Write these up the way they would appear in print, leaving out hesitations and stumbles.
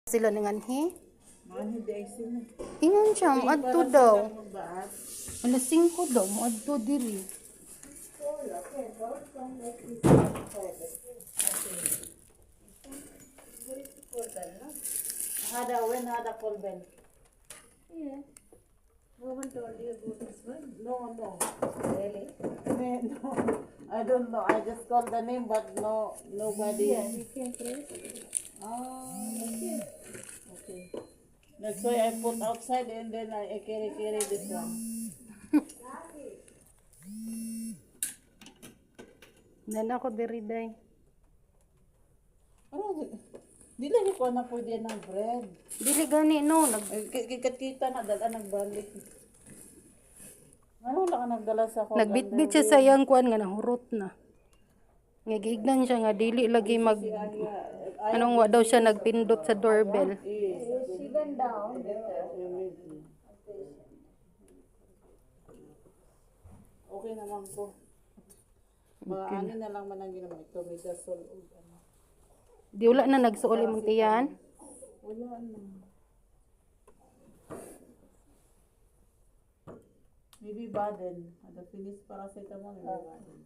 Sila nanganhi. Manhi di ay sila. Ingon siya, adto daw. Magbaat. Alas 5 daw, adto diri. Hada Colben. Yeah. No one told you about this one? No. Really? No. I don't know. I just called the name, but nobody. Yeah, you can press. Okay. Okay. That's why I put outside and then I carry this one. Nan ako diri day. Ano? Di lang ko na pwede ng bread. Dili gani no, Kita na dala nagbalik. Ano lang ka nagdala sa ko? nagbitbit siya sa iyang kuan nga nahurot na. Nga giignan siya nga dili lagi mag anong wa daw siya nagpindot sa doorbell. She went down. Okay naman po. Mga ano na lang man ang ginawa ito. May gasol. Di wala na nagsuol imong tiyan. Wala na. Maybe Baden. Ada finish paracetamol. Maybe Baden.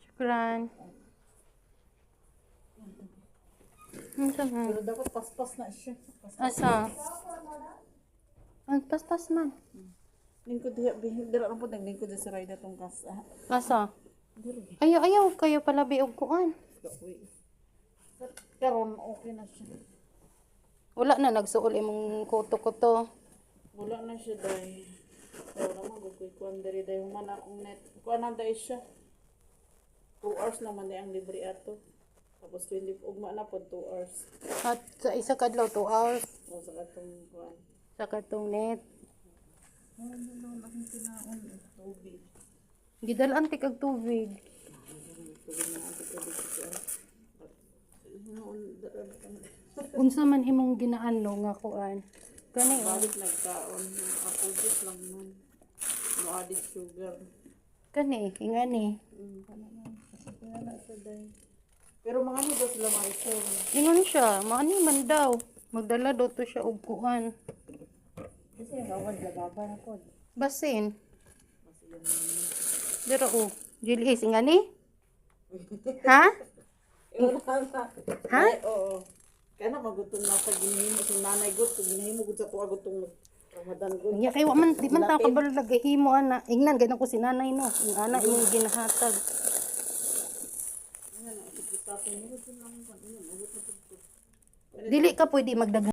Shukran. Pero dapat paspas na siya. Asa? Ang paspas man. Lingkod diya. Dira lang po. Naglingkod sa ride itong kasa. Asa? Ayaw kayo pala biog kuan. Karon okay na siya. Wala na nagsuol imong kuto-kuto. Wala na siya dahil. Pero naman kukuikuan dari dahil man akong net. Kuan na dahil siya. 2 hours naman dahil ang libre ato. Tapos 20 ugma na po 2 hours. At sa isa kadlaw 2 hours O sa katong kuan. sa katong net. Ano akong kinaon tubig. Gidalaan ti kag tubig. Tubig na ang tubig siya. Unsa man imong ginaano nga kuan? Kani Balik nagkaon. Apple juice lang nun. No added sugar. kani ingani. Kasi kaya na ito dahil. Pero mga ano daw sila maisyo. Ingon siya, maani man daw. Magdala daw to siya og kuan. Kasi gawad lababa na po. Basin. Dira o. Julie ingani? Ha? Ha? Ay, oo. Kaya na magutom na sa ginahimo sa nanay gut. Ginahimo gut sa kuha gutong Ramadan gut. Nya kay wa man di man ta kabalo lagahimo ana. Ingnan ganang ko si nanay no. Ang ana imong ginahatag. Dili ka pwede magdagan